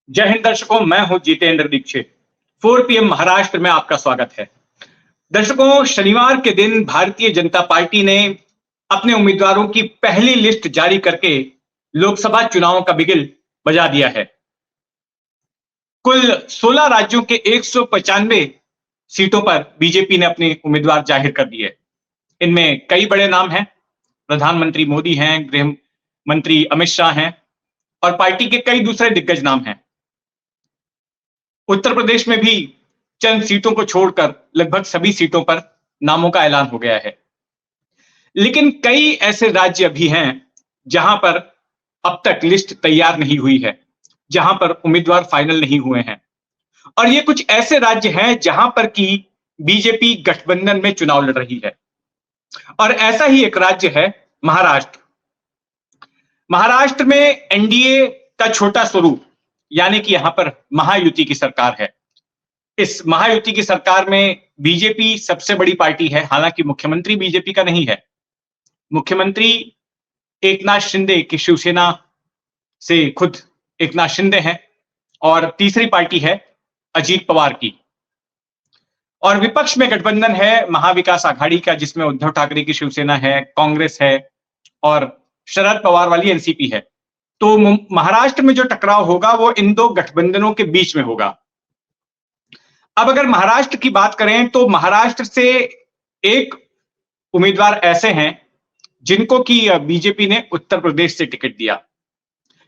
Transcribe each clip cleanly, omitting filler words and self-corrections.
जय हिंद दर्शकों, मैं हूं जितेंद्र दीक्षित। 4 पीएम महाराष्ट्र में आपका स्वागत है। दर्शकों, शनिवार के दिन भारतीय जनता पार्टी ने अपने उम्मीदवारों की पहली लिस्ट जारी करके लोकसभा चुनावों का बिगिल बजा दिया है। कुल 16 राज्यों के 195 सीटों पर बीजेपी ने अपने उम्मीदवार जाहिर कर दिए। इनमें कई बड़े नाम हैं। प्रधानमंत्री मोदी हैं, गृह मंत्री अमित शाह हैं और पार्टी के कई दूसरे दिग्गज नाम हैं। उत्तर प्रदेश में भी चंद सीटों को छोड़कर लगभग सभी सीटों पर नामों का ऐलान हो गया है। लेकिन कई ऐसे राज्य भी हैं जहां पर अब तक लिस्ट तैयार नहीं हुई है, जहां पर उम्मीदवार फाइनल नहीं हुए हैं। और ये कुछ ऐसे राज्य हैं जहां पर की बीजेपी गठबंधन में चुनाव लड़ रही है। और ऐसा ही एक राज्य है महाराष्ट्र। महाराष्ट्र में एनडीए का छोटा स्वरूप, यानी कि यहां पर महायुति की सरकार है। इस महायुति की सरकार में बीजेपी सबसे बड़ी पार्टी है। हालांकि मुख्यमंत्री बीजेपी का नहीं है। मुख्यमंत्री एकनाथ शिंदे की शिवसेना से खुद एकनाथ शिंदे हैं और तीसरी पार्टी है अजीत पवार की। और विपक्ष में गठबंधन है महाविकास आघाड़ी का, जिसमें उद्धव ठाकरे की शिवसेना है, कांग्रेस है और शरद पवार वाली एनसीपी है। तो महाराष्ट्र में जो टकराव होगा वो इन दो गठबंधनों के बीच में होगा। अब अगर महाराष्ट्र की बात करें तो महाराष्ट्र से एक उम्मीदवार ऐसे हैं जिनको कि बीजेपी ने उत्तर प्रदेश से टिकट दिया।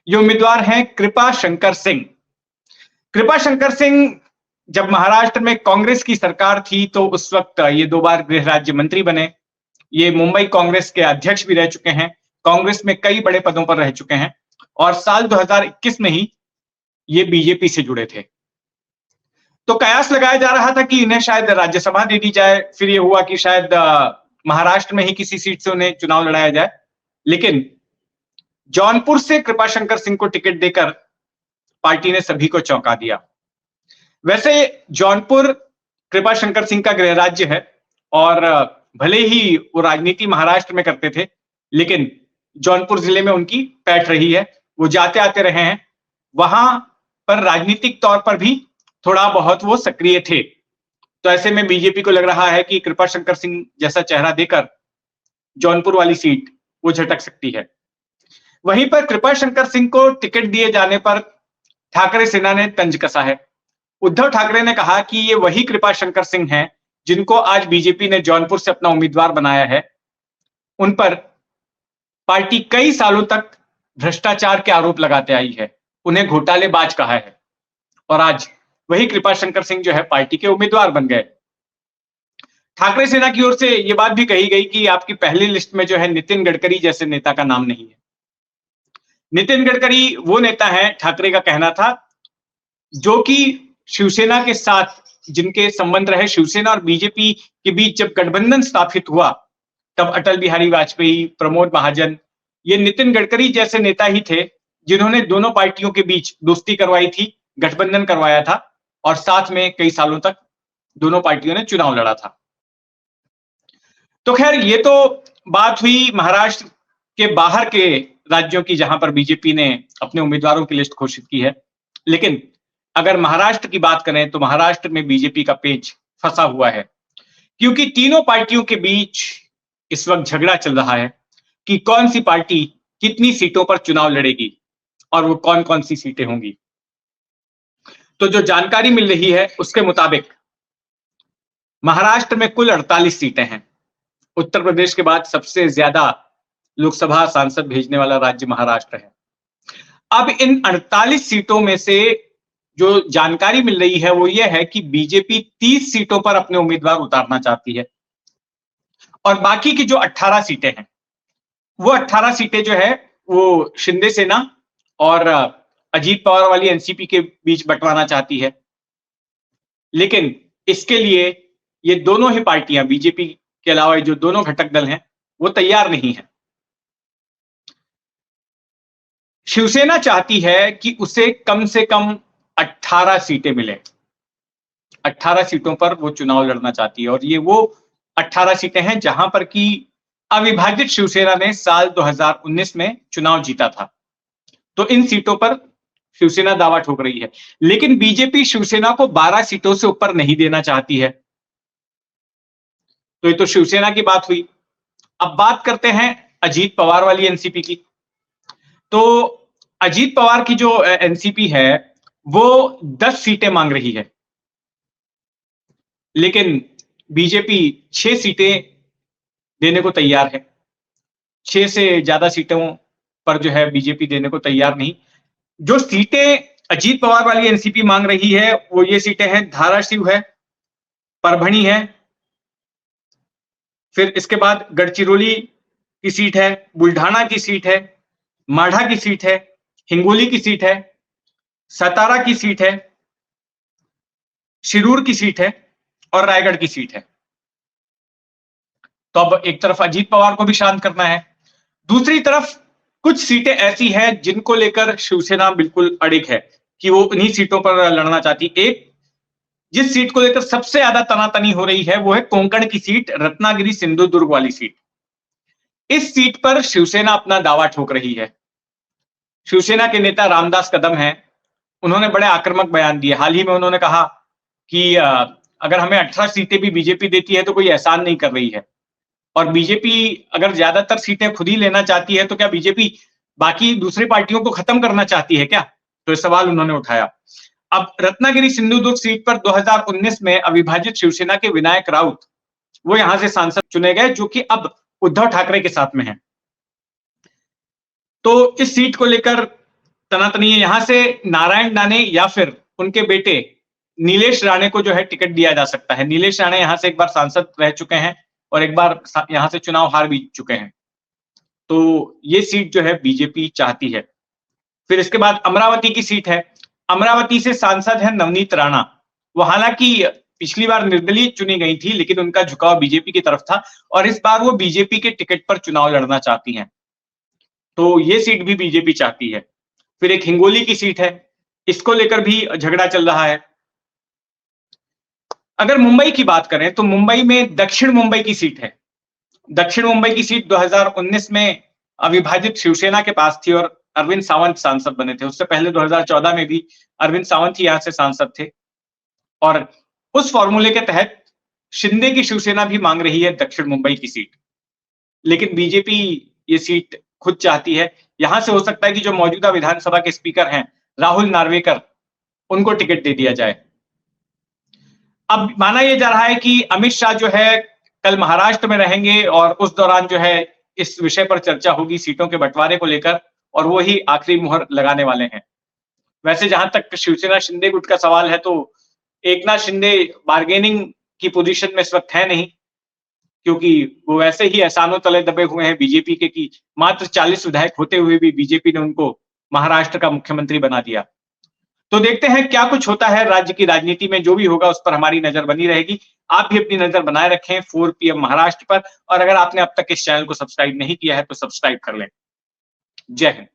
ये उम्मीदवार हैं कृपा शंकर सिंह। कृपा शंकर सिंह जब महाराष्ट्र में कांग्रेस की सरकार थी तो उस वक्त ये 2 बार गृह राज्य मंत्री बने। ये मुंबई कांग्रेस के अध्यक्ष भी रह चुके हैं। कांग्रेस में कई बड़े पदों पर रह चुके हैं और साल 2021 में ही ये बीजेपी से जुड़े थे। तो कयास लगाया जा रहा था कि इन्हें शायद राज्यसभा दे दी जाए। फिर ये हुआ कि शायद महाराष्ट्र में ही किसी सीट से उन्हें चुनाव लड़ाया जाए। लेकिन जौनपुर से कृपा शंकर सिंह को टिकट देकर पार्टी ने सभी को चौंका दिया। वैसे जौनपुर कृपा शंकर सिंह का गृह राज्य है और भले ही वो राजनीति महाराष्ट्र में करते थे, लेकिन जौनपुर जिले में उनकी पैठ रही है। वो जाते आते रहे हैं। वहां पर राजनीतिक तौर पर भी थोड़ा बहुत वो सक्रिय थे। तो ऐसे में बीजेपी को लग रहा है कि कृपा शंकर सिंह जैसा चेहरा देकर जौनपुर वाली सीट वो झटक सकती है। वहीं पर कृपा शंकर सिंह को टिकट दिए जाने पर ठाकरे सेना ने तंज कसा है। उद्धव ठाकरे ने कहा कि ये वही कृपा शंकर सिंह हैं जिनको आज बीजेपी ने जौनपुर से अपना उम्मीदवार बनाया है। उन पर पार्टी कई सालों तक भ्रष्टाचार के आरोप लगाते आई है, उन्हें घोटालेबाज कहा है और आज वही कृपा शंकर सिंह जो है पार्टी के उम्मीदवार बन गए। ठाकरे सेना की ओर से यह बात भी कही गई कि आपकी पहली लिस्ट में जो है नितिन गडकरी जैसे नेता का नाम नहीं है। नितिन गडकरी वो नेता है, ठाकरे का कहना था, जो कि शिवसेना के साथ जिनके संबंध रहे। शिवसेना और बीजेपी के बीच जब गठबंधन स्थापित हुआ तब अटल बिहारी वाजपेयी, प्रमोद महाजन, ये नितिन गडकरी जैसे नेता ही थे जिन्होंने दोनों पार्टियों के बीच दोस्ती करवाई थी, गठबंधन करवाया था और साथ में कई सालों तक दोनों पार्टियों ने चुनाव लड़ा था। तो खैर, ये तो बात हुई महाराष्ट्र के बाहर के राज्यों की, जहां पर बीजेपी ने अपने उम्मीदवारों की लिस्ट घोषित की है। लेकिन अगर महाराष्ट्र की बात करें तो महाराष्ट्र में बीजेपी का पेच फंसा हुआ है, क्योंकि तीनों पार्टियों के बीच इस वक्त झगड़ा चल रहा है कि कौन सी पार्टी कितनी सीटों पर चुनाव लड़ेगी और वो कौन कौन सी सीटें होंगी। तो जो जानकारी मिल रही है उसके मुताबिक महाराष्ट्र में कुल 48 सीटें हैं। उत्तर प्रदेश के बाद सबसे ज्यादा लोकसभा सांसद भेजने वाला राज्य महाराष्ट्र है। अब इन 48 सीटों में से जो जानकारी मिल रही है वो ये है कि बीजेपी 30 सीटों पर अपने उम्मीदवार उतारना चाहती है और बाकी की जो 18 सीटें हैं वो 18 सीटें जो है वो शिंदे सेना और अजीत पवार वाली एनसीपी के बीच बंटवाना चाहती है। लेकिन इसके लिए ये दोनों ही पार्टियां, बीजेपी के अलावा जो दोनों घटक दल हैं, वो तैयार नहीं है। शिवसेना चाहती है कि उसे कम से कम 18 सीटें मिले। 18 सीटों पर वो चुनाव लड़ना चाहती है और ये वो 18 सीटें हैं जहां पर की अविभाजित शिवसेना ने साल 2019 में चुनाव जीता था। तो इन सीटों पर शिवसेना दावा ठोक रही है, लेकिन बीजेपी शिवसेना को 12 सीटों से ऊपर नहीं देना चाहती है। तो ये तो शिवसेना की बात हुई। अब बात करते हैं अजीत पवार वाली एनसीपी की। तो अजीत पवार की जो एनसीपी है वो 10 सीटें मांग रही है, लेकिन बीजेपी 6 सीटें देने को तैयार है। 6 से ज्यादा सीटों पर जो है बीजेपी देने को तैयार नहीं। जो सीटें अजीत पवार वाली एनसीपी मांग रही है वो ये सीटें हैं, धाराशिव है, परभणी है, फिर इसके बाद गढ़चिरौली की सीट है, बुल्ढाना की सीट है, माढ़ा की सीट है, हिंगोली की सीट है, सतारा की सीट है, शिरूर की सीट है और रायगढ़ की सीट है। तो अब एक तरफ अजीत पवार को भी शांत करना है, दूसरी तरफ कुछ सीटें ऐसी हैं जिनको लेकर शिवसेना बिल्कुल अड़िग है कि वो इन्हीं सीटों पर लड़ना चाहती। एक जिस सीट को लेकर सबसे ज्यादा तनातनी हो रही है वो है कोंकण की सीट, रत्नागिरी सिंधुदुर्ग वाली सीट। इस सीट पर शिवसेना अपना दावा ठोक रही है। शिवसेना के नेता रामदास कदम हैं, उन्होंने बड़े आक्रामक बयान दिए। हाल ही में उन्होंने कहा कि अगर हमें 18 सीटें भी बीजेपी देती है तो कोई एहसान नहीं कर रही है, और बीजेपी अगर ज्यादातर सीटें खुद ही लेना चाहती है तो क्या बीजेपी बाकी दूसरी पार्टियों को खत्म करना चाहती है क्या? तो ये सवाल उन्होंने उठाया। अब रत्नागिरी सिंधुदुर्ग सीट पर 2019 में अविभाजित शिवसेना के विनायक राउत वो यहां से सांसद चुने गए, जो कि अब उद्धव ठाकरे के साथ में हैं। तो इस सीट को लेकर तनातनी है। यहां से नारायण राणे या फिर उनके बेटे नीलेश राणे को जो है टिकट दिया जा सकता है। नीलेश राणे यहां से एक बार सांसद रह चुके हैं और एक बार यहां से चुनाव हार भी चुके हैं, तो ये सीट जो है बीजेपी चाहती है। फिर इसके बाद अमरावती की सीट है। अमरावती से सांसद है नवनीत राणा। वो हालांकि पिछली बार निर्दलीय चुनी गई थी, लेकिन उनका झुकाव बीजेपी की तरफ था और इस बार वो बीजेपी के टिकट पर चुनाव लड़ना चाहती हैं, तो ये सीट भी बीजेपी चाहती है। फिर एक हिंगोली की सीट है, इसको लेकर भी झगड़ा चल रहा है। अगर मुंबई की बात करें तो मुंबई में दक्षिण मुंबई की सीट है। दक्षिण मुंबई की सीट 2019 में अविभाजित शिवसेना के पास थी और अरविंद सावंत सांसद बने थे। उससे पहले 2014 में भी अरविंद सावंत ही यहां से सांसद थे, और उस फॉर्मूले के तहत शिंदे की शिवसेना भी मांग रही है दक्षिण मुंबई की सीट, लेकिन बीजेपी ये सीट खुद चाहती है। यहां से हो सकता है कि जो मौजूदा विधानसभा के स्पीकर हैं राहुल नार्वेकर, उनको टिकट दे दिया जाए। अब माना यह जा रहा है कि अमित शाह जो है कल महाराष्ट्र में रहेंगे और उस दौरान जो है इस विषय पर चर्चा होगी सीटों के बंटवारे को लेकर, और वो ही आखिरी मुहर लगाने वाले हैं। वैसे जहां तक शिवसेना शिंदे गुट का सवाल है, तो एकनाथ शिंदे बार्गेनिंग की पोजीशन में इस वक्त है नहीं, क्योंकि वो वैसे ही एहसानों तले दबे हुए हैं बीजेपी के, कि मात्र 40 विधायक होते हुए भी बीजेपी ने उनको महाराष्ट्र का मुख्यमंत्री बना दिया। तो देखते हैं क्या कुछ होता है राज्य की राजनीति में। जो भी होगा उस पर हमारी नजर बनी रहेगी। आप भी अपनी नजर बनाए रखें 4 PM महाराष्ट्र पर, और अगर आपने अब तक इस चैनल को सब्सक्राइब नहीं किया है तो सब्सक्राइब कर लें। जय हिंद।